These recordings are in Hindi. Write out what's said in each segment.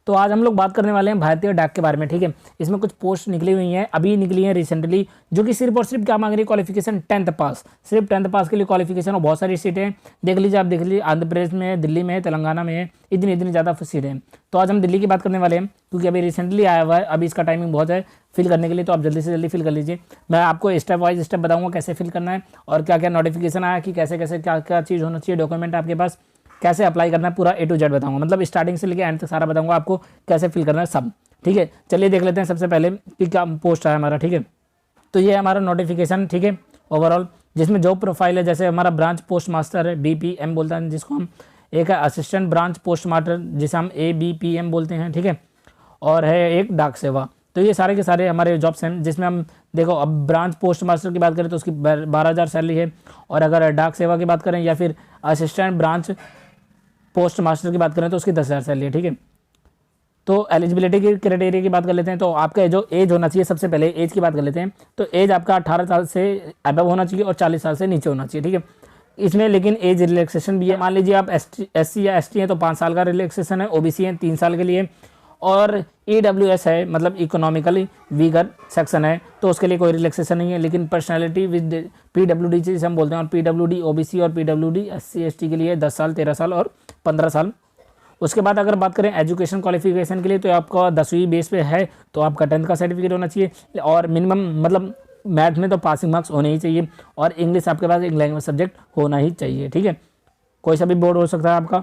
तो आज हम लोग बात करने वाले हैं भारतीय डाक के बारे में, ठीक है। इसमें कुछ पोस्ट निकली हुई हैं, अभी निकली हैं रिसेंटली, जो कि सिर्फ और सिर्फ क्या मांग रही है, क्वालिफिकेशन 10th पास, सिर्फ 10th पास के लिए क्वालिफिकेशन। और बहुत सारी सीटें देख लीजिए, आप देख लीजिए, आंध्र प्रदेश में है, दिल्ली में है, तेलंगाना में है, इतनी ज़्यादा सीटें हैं। तो आज हम दिल्ली की बात करने वाले हैं, क्योंकि अभी रिसेंटली आया हुआ है, अभी इसका टाइमिंग बहुत है फिल करने के लिए, तो आप जल्दी से जल्दी फिल कर लीजिए। मैं आपको स्टेप वाइज स्टेप बताऊंगा कैसे फिल करना है और क्या क्या नोटिफिकेशन आया कि कैसे कैसे क्या क्या चीज़ होना चाहिए, डॉक्यूमेंट आपके पास कैसे अप्लाई करना है, पूरा A to Z बताऊंगा, मतलब स्टार्टिंग से लेकर एंड तक सारा बताऊंगा आपको कैसे फिल करना है सब, ठीक है। चलिए देख लेते हैं सबसे पहले कि क्या पोस्ट है हमारा, ठीक है। तो ये हमारा नोटिफिकेशन, ठीक है, ओवरऑल, जिसमें जॉब प्रोफाइल है, जैसे हमारा ब्रांच पोस्ट मास्टर है, BPM बोलते हैं जिसको हम, एक है असिस्टेंट ब्रांच पोस्ट मास्टर जिसे हम ABPM बोलते हैं, ठीक है, और है एक डाक सेवा। तो ये सारे के सारे हमारे जॉब्स हैं, जिसमें हम देखो, अब ब्रांच पोस्ट मास्टर की बात करें तो उसकी 12,000 सैलरी है, और अगर डाक सेवा की बात करें या फिर असिस्टेंट ब्रांच पोस्ट मास्टर की बात करें तो उसकी 10,000 सैलरी है, ठीक है। तो एलिजिबिलिटी की क्राइटेरिया की बात कर लेते हैं। तो आपका जो एज होना चाहिए, सबसे पहले एज की बात कर लेते हैं। तो एज आपका 18 साल से अबव होना चाहिए और 40 साल से नीचे होना चाहिए, ठीक है। इसमें लेकिन एज रिलैक्सेशन भी है, मान लीजिए आप SC या ST हैं तो 5 साल का रिलैक्सेशन है, OBC है 3 साल के लिए, और EWS है मतलब इकोनॉमिकली वीकर सेक्शन है तो उसके लिए कोई रिलैक्सेशन नहीं है। लेकिन पर्सनैलिटी विद PWD जिसे हम बोलते हैं, और PWD OBC और PWD SC ST के लिए 10 साल, 13 साल और 15 साल। उसके बाद अगर बात करें एजुकेशन क्वालिफिकेशन के लिए, तो आपका 10वीं बेस पे है तो आपका 10th का सर्टिफिकेट होना चाहिए, और मिनिमम मतलब मैथ में तो पासिंग मार्क्स होने ही चाहिए, और इंग्लिश आपके पास एक लैंग्वेज सब्जेक्ट होना ही चाहिए, ठीक है। कोई सा भी बोर्ड हो सकता है आपका,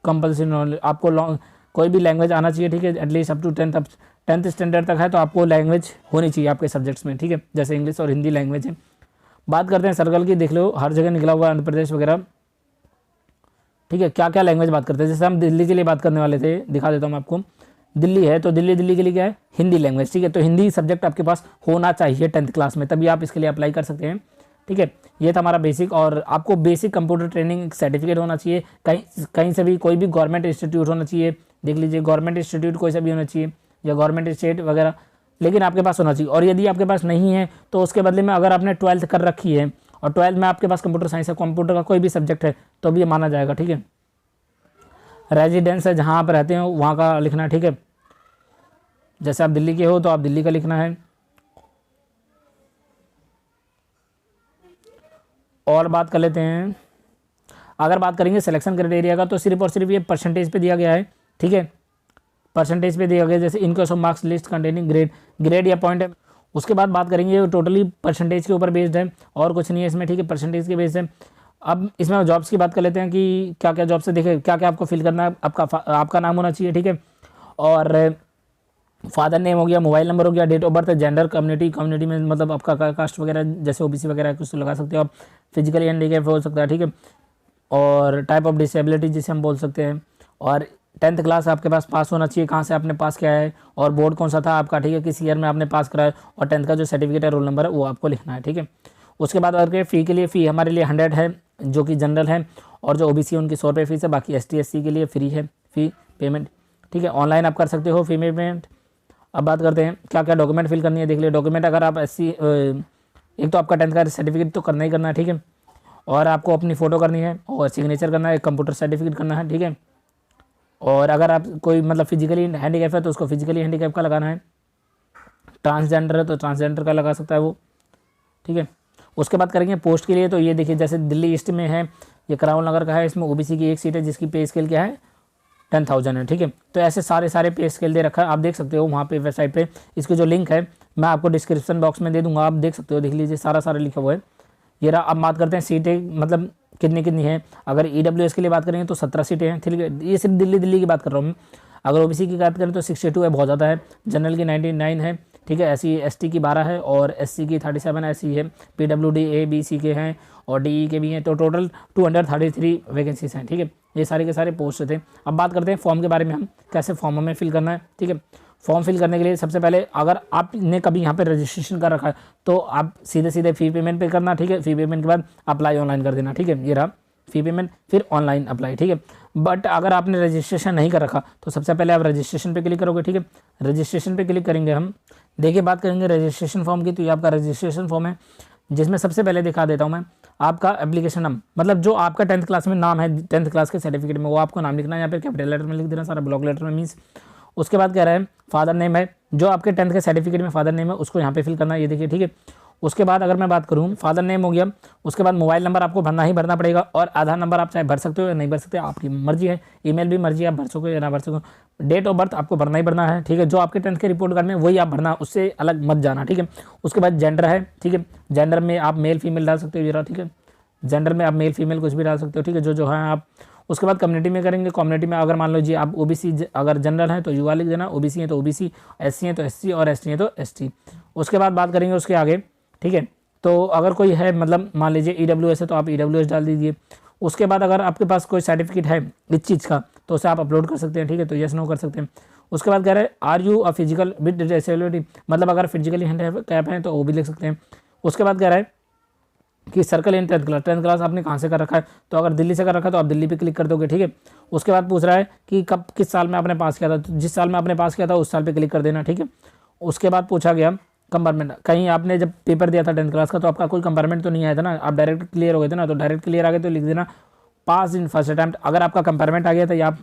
कंपल्सरी नॉलेज आपको कोई भी लैंग्वेज आना चाहिए, ठीक है, at least up to 10th standard तक है तो आपको लैंग्वेज होनी चाहिए आपके सब्जेक्ट्स में, ठीक है, जैसे इंग्लिश और हिंदी लैंग्वेज है। बात करते हैं सर्कल की, देख लो हर जगह निकला हुआ है, आंध्र प्रदेश वगैरह, ठीक है। क्या क्या लैंग्वेज बात करते हैं, जैसे हम दिल्ली के लिए बात करने वाले थे, दिखा देता हूँ मैं आपको। दिल्ली है तो दिल्ली के लिए क्या है, हिंदी लैंग्वेज, ठीक है। तो हिंदी सब्जेक्ट आपके पास होना चाहिए 10th क्लास में, तभी आप इसके लिए अप्लाई कर सकते हैं, ठीक है। ये था हमारा बेसिक, और आपको बेसिक कंप्यूटर ट्रेनिंग सर्टिफिकेट होना चाहिए, कहीं से भी, कोई भी गवर्नमेंट इंस्टीट्यूट होना चाहिए, देख लीजिए गवर्नमेंट इंस्टीट्यूट कोई सा भी होना चाहिए, या गवर्नमेंट स्टेट वगैरह, लेकिन आपके पास होना चाहिए। और यदि आपके पास नहीं है तो उसके बदले में अगर आपने 12th कर रखी है और 12th में आपके पास कंप्यूटर साइंस है, कंप्यूटर का कोई भी सब्जेक्ट है, तो भी ये माना जाएगा, ठीक है। रेजिडेंस है, जहाँ आप रहते हो वहाँ का लिखना है, ठीक है। जैसे आप दिल्ली के हो तो आप दिल्ली का लिखना है। और बात कर लेते हैं, अगर बात करेंगे सिलेक्शन क्राइटेरिया का, तो सिर्फ और सिर्फ ये परसेंटेज पे दिया गया है, ठीक है, परसेंटेज पे दिया गया, जैसे income of marks list containing grade या पॉइंट है। उसके बाद बात करेंगे, टोटली परसेंटेज के ऊपर बेस्ड है और कुछ नहीं है इसमें, ठीक है, परसेंटेज के बेस्ड है। अब इसमें जॉब्स की बात कर लेते हैं कि क्या क्या जॉब्स है, देखिए क्या क्या आपको फिल करना है। आपका नाम होना चाहिए, ठीक है, और फादर नेम हो गया, मोबाइल नंबर हो गया, date of birth, gender, community में मतलब आपका कास्ट वगैरह, जैसे OBC वगैरह कुछ तो लगा सकते हो आप, फिजिकली हैंडीकैप हो सकता है, ठीक है, और टाइप ऑफ डिसेबिलिटी जिसे हम बोल सकते हैं, और 10th क्लास आपके पास पास होना चाहिए, कहाँ से आपने पास किया है और बोर्ड कौन सा था आपका, ठीक है, किस ईयर में आपने पास करा है, और 10th का जो सर्टिफिकेट है, रोल नंबर है, वो आपको लिखना है, ठीक है। उसके बाद अगर फ़ी के लिए, फ़ी हमारे लिए 100 है जो कि जनरल है, और जो OBC है उनकी 100 रुपये फीस है, बाकी ST SC के लिए फ्री है फ़ी पेमेंट, ठीक है, ऑनलाइन आप कर सकते हो फ़ी पेमेंट। अब बात करते हैं क्या क्या डॉक्यूमेंट फिल करनी है, देख लिया डॉक्यूमेंट। अगर आप एक तो आपका 10th का सर्टिफिकेट तो करना ही करना है, ठीक है, और आपको अपनी फ़ोटो करनी है और सिग्नेचर करना है, कंप्यूटर सर्टिफिकेट करना है, ठीक है, और अगर आप कोई मतलब फिजिकली हैंडीकैप है तो उसको फिजिकली हैंडीकैप का लगाना है, ट्रांसजेंडर है तो ट्रांसजेंडर का लगा सकता है वो, ठीक है। उसके बाद करेंगे पोस्ट के लिए, तो ये देखिए जैसे दिल्ली ईस्ट में है, ये करावल नगर का है, इसमें OBC की एक सीट है जिसकी पे स्केल क्या है 10,000 है, ठीक है। तो ऐसे सारे पे स्केल दे रखा है, आप देख सकते हो वहाँ पे वेबसाइट पे, इसकी जो लिंक है मैं आपको डिस्क्रिप्शन बॉक्स में दे दूंगा, आप देख सकते हो, देख लीजिए सारा लिखा हुआ है ये रहा। अब बात करते हैं सीटें मतलब कितनी है। अगर EWS के लिए बात करेंगे तो 17 सीटें हैं, ठीक है, ये सिर्फ दिल्ली की बात कर रहा हूँ। अगर OBC की बात करें तो 62 है, बहुत ज़्यादा है। जनरल की 99 है, ठीक है, SC ST की 12 है, और SC की 37 ऐसी है, PWD ABC के हैं और DE के भी हैं, तो टोटल 233 वैकेंसीज हैं, ठीक है। ये सारे के सारे पोस्ट थे। अब बात करते हैं फॉर्म के बारे में, हम कैसे फॉर्म हमें फिल करना है, ठीक है। फॉर्म फिल करने के लिए सबसे पहले अगर आपने कभी यहाँ पे रजिस्ट्रेशन कर रखा है तो आप सीधे फ़ी पेमेंट पे करना, ठीक है, फ़ी पेमेंट के बाद अप्लाई ऑनलाइन कर देना, ठीक है, ये रहा फ़ी पेमेंट, फिर ऑनलाइन अप्लाई, ठीक है। बट अगर आपने रजिस्ट्रेशन नहीं कर रखा तो सबसे पहले आप रजिस्ट्रेशन पे क्लिक करोगे, ठीक है, रजिस्ट्रेशन पे क्लिक करेंगे हम। देखिए बात करेंगे रजिस्ट्रेशन फॉर्म की, तो ये आपका रजिस्ट्रेशन फॉर्म है, जिसमें सबसे पहले दिखा देता हूँ मैं आपका एप्लीकेशन नाम, मतलब जो आपका 10th क्लास में नाम है, 10th क्लास के सर्टिफिकेट में वो आपको नाम लिखना है, यहाँ पे कैपिटल लेटर में लिख देना सारा, ब्लॉक लेटर में मीन्स उसके बाद कह रहा है फादर नेम है, जो आपके 10th के सर्टिफिकेट में फादर नेम है उसको यहाँ पे फिल करना है, ये देखिए, ठीक है। उसके बाद अगर मैं बात करूँ, फादर नेम हो गया, उसके बाद मोबाइल नंबर आपको भरना ही भरना पड़ेगा, और आधार नंबर आप चाहे भर सकते हो या नहीं भर सकते, आपकी मर्जी है। ईमेल भी मर्जी है, आप भर सको या ना भर सको। डेट ऑफ बर्थ आपको भरना ही भरना है, ठीक है। जो आपके 10th के रिपोर्ट कार्ड में वही आप भरना, उससे अलग मत जाना, ठीक है। उसके बाद जेंडर है, ठीक है। जेंडर में आप मेल फीमेल डाल सकते हो जरा, ठीक है। जेंडर में आप मेल फीमेल कुछ भी डाल सकते हो, ठीक है, जो है आप। उसके बाद कम्युनिटी में करेंगे, कम्युनिटी में अगर मान लो जी आप ओबीसी अगर जनरल है तो यूआ लिख देना, ओबीसी है तो ओबीसी, एससी है तो एससी, और एसटी है तो एसटी। उसके बाद बात करेंगे उसके आगे, ठीक है। तो अगर कोई है मतलब मान लीजिए ईडब्ल्यूएस है तो आप ईडब्ल्यूएस डाल दीजिए। उसके बाद अगर आपके पास कोई सर्टिफिकेट है इस चीज़ का तो उसे आप अपलोड कर सकते हैं, ठीक है, तो यस नो कर सकते हैं। उसके बाद कह रहे हैं are you a physical with disability, मतलब अगर फिजिकली हैंडीकैप है तो वो भी लिख सकते हैं। उसके बाद कह रहा है कि सर्कल इन 10th क्लास आपने कहाँ से कर रखा है, तो अगर दिल्ली से कर रखा है तो आप दिल्ली पे क्लिक कर दोगे, ठीक है। उसके बाद पूछ रहा है कि कब किस साल में आपने पास किया था, तो जिस साल में आपने पास किया था उस साल पे क्लिक कर देना, ठीक है। उसके बाद पूछा गया कंपार्टमेंट, कहीं आपने जब पेपर दिया था 10th क्लास का तो आपका कोई कंपार्टमेंट तो नहीं आया था ना, आप डायरेक्ट क्लियर हो गए थे ना, तो डायरेक्ट क्लियर आ गए तो लिख देना पास इन फर्स्ट अटैम्प्ट। अगर आपका कंपार्टमेंट आ गया था या आप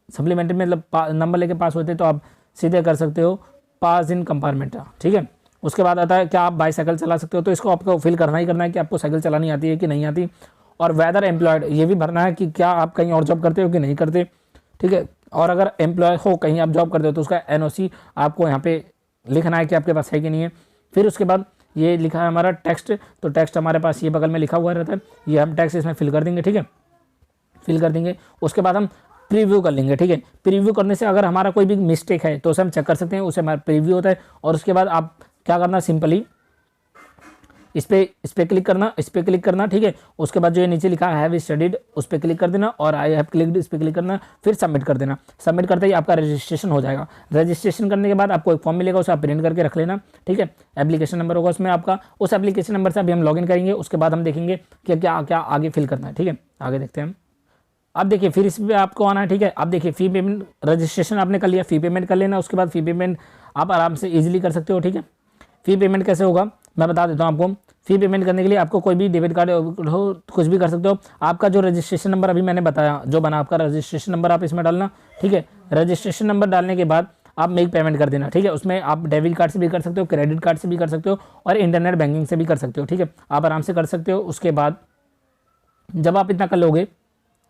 सप्लीमेंट्री में मतलब नंबर लेके पास होते तो आप सीधे कर सकते हो पास इन कंपार्टमेंट, ठीक है। उसके बाद आता है क्या आप बाईसाइकिल चला सकते हो, तो इसको आपको फिल करना ही करना है कि आपको साइकिल चलानी आती है कि नहीं आती। और वेदर एम्प्लॉयड, ये भी भरना है कि क्या आप कहीं और जॉब करते हो कि नहीं करते, ठीक है। और अगर एम्प्लॉय हो कहीं आप जॉब करते हो तो उसका एनओसी आपको यहाँ पे लिखना है कि आपके पास है कि नहीं है। फिर उसके बाद ये लिखा है हमारा टेक्स्ट, तो टेक्स्ट हमारे पास ये बगल में लिखा हुआ रहता है, ये हम टेक्स्ट इसमें फिल कर देंगे, ठीक है, फिल कर देंगे। उसके बाद हम प्रीव्यू कर लेंगे, ठीक है। प्रीव्यू करने से अगर हमारा कोई भी मिस्टेक है तो उसे हम चेक कर सकते हैं, उसे हमारा प्रीव्यू होता है। और उसके बाद आप क्या करना, सिंपली इस पे क्लिक करना, ठीक है। उसके बाद जो ये नीचे लिखा है हैव स्टडीड, उस पर क्लिक कर देना, और आई हैव क्लिक्ड इस पर क्लिक करना, फिर सबमिट कर देना। सबमिट करते ही आपका रजिस्ट्रेशन हो जाएगा। रजिस्ट्रेशन करने के बाद आपको एक फॉर्म मिलेगा, उसे आप प्रिंट करके रख लेना, ठीक है। एप्लीकेशन नंबर होगा उसमें आपका, उस एप्लीकेशन नंबर से अभी हम लॉगिन करेंगे। उसके बाद हम देखेंगे कि क्या क्या आगे फिल करना है, ठीक है। आगे देखते हैं हम। अब देखिए फिर इस पर आपको आना है, ठीक है। अब देखिए फी पेमेंट, रजिस्ट्रेशन आपने कर लिया, फी पेमेंट कर लेना। उसके बाद फी पेमेंट आप आराम से इजीली कर सकते हो, ठीक है। फी पेमेंट कैसे होगा मैं बता देता हूँ आपको। फी पेमेंट करने के लिए आपको कोई भी डेबिट कार्ड हो कुछ भी कर सकते हो। आपका जो रजिस्ट्रेशन नंबर अभी मैंने बताया जो बना आपका रजिस्ट्रेशन नंबर आप इसमें डालना, ठीक है। रजिस्ट्रेशन नंबर डालने के बाद आप मेक पेमेंट कर देना, ठीक है। उसमें आप डेबिट कार्ड से भी कर सकते हो, क्रेडिट कार्ड से भी कर सकते हो, और इंटरनेट बैंकिंग से भी कर सकते हो, ठीक है। आप आराम से कर सकते हो। उसके बाद जब आप इतना कर लोगे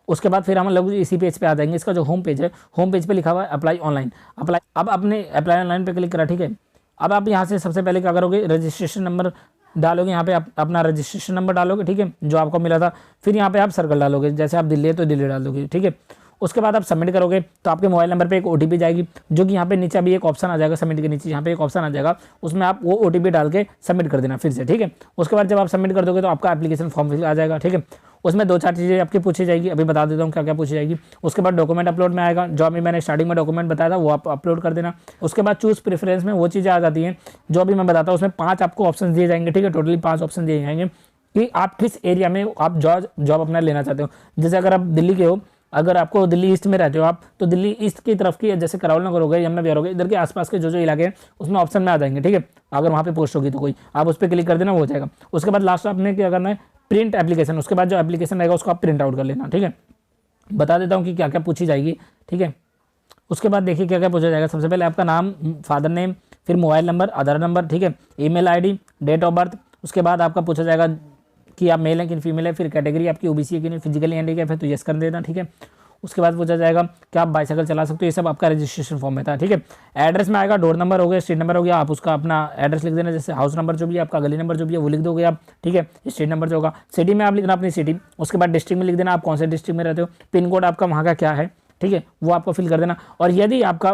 उसके बाद फिर हम लोग इसी पेज पे आ जाएंगे। इसका जो होम पेज है, होम पेज पे लिखा हुआ है अप्लाई ऑनलाइन। अब आपने अप्लाई ऑनलाइन पे क्लिक करा, ठीक है। अब आप यहाँ से सबसे पहले क्या करोगे, रजिस्ट्रेशन नंबर डालोगे, यहाँ पे आप अपना रजिस्ट्रेशन नंबर डालोगे, ठीक है, जो आपको मिला था। फिर यहाँ पे आप सर्कल डालोगे, जैसे आप दिल्ली है तो दिल्ली डाल दोगे, ठीक है। उसके बाद आप सबमिट करोगे तो आपके मोबाइल नंबर पे एक ओटीपी जाएगी, जो कि यहाँ पे नीचे अभी एक ऑप्शन आ जाएगा, सबमिट के नीचे यहाँ पे एक ऑप्शन आ जाएगा, उसमें आप वो ओटीपी डाल के सबमिट कर देना फिर से, ठीक है। उसके बाद जब आप सबमिट कर दोगे तो आपका एप्लीकेशन फॉर्म फिल आ जाएगा, ठीक है। उसमें 2-4 चीज़ें आपकी पूछी जाएगी, अभी बता देता हूँ क्या क्या पूछी जाएगी। उसके बाद डॉक्यूमेंट अपलोड में आएगा, जो अभी मैंने स्टार्टिंग में डॉक्यूमेंट बताया था वो आप अपलोड कर देना। उसके बाद चूज प्रेफरेंस में वो चीज़ें आ जाती हैं जो अभी मैं बताता हूँ, उसमें 5 आपको ऑप्शन दिए जाएंगे, ठीक है। टोटली 5 ऑप्शन दिए जाएंगे कि आप किस एरिया में आप जॉब अपना लेना चाहते हो। जैसे अगर आप दिल्ली के हो, अगर आपको दिल्ली ईस्ट में रहते हो आप, तो दिल्ली ईस्ट की तरफ की जैसे करावल नगर हो गए, यमुना विहार हो गए, इधर के आसपास के जो इलाके हैं उसमें ऑप्शन में आ जाएंगे, ठीक है। अगर वहाँ पे पोस्ट होगी तो कोई आप उस पर क्लिक कर देना, वो हो जाएगा। उसके बाद लास्ट आपने क्या करना है, प्रिंट एप्लीकेशन। उसके बाद जो एप्लीकेशन रहेगा उसको आप प्रिंट आउट कर लेना, ठीक है। बता देता हूँ कि क्या क्या पूछी जाएगी, ठीक है। उसके बाद देखिए क्या क्या पूछा जाएगा। सबसे पहले आपका नाम, फादर नेम, फिर मोबाइल नंबर, आधार नंबर, ठीक है, email ID, date of birth. उसके बाद आपका पूछा जाएगा कि आप मेल हैं कि फीमेल है, फिर कैटेगरी आपकी ओबीसी है कि नहीं, फिजिकली हैंडीकैप है तो यस कर देना, ठीक है। उसके बाद पूछा जाएगा कि आप बाईसाइकिल चला सकते हो, ये सब आपका रजिस्ट्रेशन फॉर्म में था, ठीक है। एड्रेस में आएगा, डोर नंबर हो गया, स्ट्रीट नंबर हो गया, आप उसका अपना एड्रेस लिख देना, जैसे हाउस नंबर जो भी है आपका, गली नंबर जो भी है वो लिख दोगे आप, ठीक है। स्ट्रीट नंबर जो होगा, सिटी में आप लिखना अपनी सिटी। उसके बाद डिस्ट्रिक्ट में लिख देना आप कौन से डिस्ट्रिक्ट में रहते हो, पिन कोड आपका वहाँ का क्या है, ठीक है, वो आपको फिल कर देना। और यदि आपका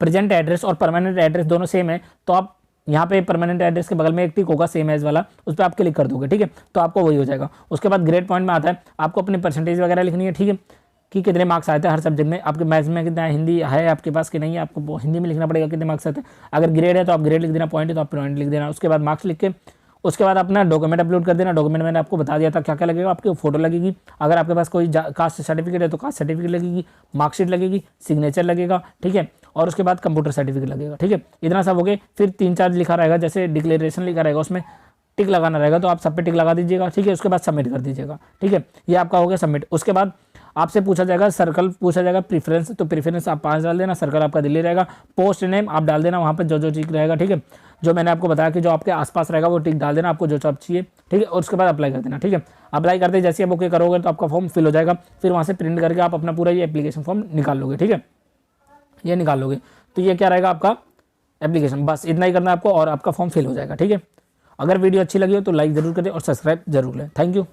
प्रेजेंट एड्रेस और परमानेंट एड्रेस दोनों सेम है तो आप यहाँ पे परमानेंट एड्रेस के बगल में एक टिक होगा सेम एज वाला, उस पर आप क्लिक कर दोगे, ठीक है, तो आपको वही हो जाएगा। उसके बाद ग्रेड पॉइंट में आता है, आपको अपनी परसेंटेज वगैरह लिखनी है, ठीक है, कि कितने मार्क्स आए थे हर सब्जेक्ट में, आपके मैथ्स में कितना हिंदी है आपके पास कि नहीं है, आपको हिंदी में लिखना पड़ेगा कितने मार्क्स आते हैं। अगर ग्रेड है तो आप ग्रेड लिख देना, पॉइंट है तो आप पॉइंट लिख देना। उसके बाद मार्क्स लिख के उसके बाद अपना डॉक्यूमेंट अपलोड कर देना। डॉक्यूमेंट मैंने आपको बता दिया था क्या क्या लगेगा, आपकी फोटो लगेगी, अगर आपके पास कोई कास्ट सर्टिफिकेट है तो कास्ट सर्टिफिकेट लगेगी, मार्कशीट लगेगी, सिग्नेचर लगेगा, ठीक है, और उसके बाद कंप्यूटर सर्टिफिकेट लगेगा, ठीक है। इतना सब हो गए। फिर 3-4 लिखा रहेगा, जैसे डिक्लेरेशन लिखा रहेगा उसमें टिक लगाना रहेगा, तो आप सब पे टिक लगा दीजिएगा, ठीक है। उसके बाद सबमिट कर दीजिएगा, ठीक है। ये आपका हो गया सबमिट। उसके बाद आपसे पूछा जाएगा सर्कल, पूछा जाएगा प्रीफरेंस, तो प्रीफरेंस आप 5 डाल देना, सर्कल आपका दिल्ली रहेगा। पोस्ट नेम आप डाल देना, वहाँ पर जो टिक रहेगा, ठीक है। जो मैंने आपको बताया कि जो आपके आसपास रहेगा वो टिक डाल देना, आपको जो आप चाहिए, ठीक है। और उसके बाद अप्लाई कर देना, ठीक है। अप्लाई करते जैसे आप ओके करोगे तो आपका फॉर्म फिल हो जाएगा। फिर वहाँ से प्रिंट करके आप अपना पूरा ये एप्लीकेशन फॉर्म निकाल लोगे, ठीक है। ये निकाल लोगे तो ये क्या रहेगा आपका एप्लीकेशन, बस इतना ही करना है आपको और आपका फॉर्म फिल हो जाएगा, ठीक है। अगर वीडियो अच्छी लगी हो तो लाइक जरूर करें और सब्सक्राइब जरूर लें। Thank you.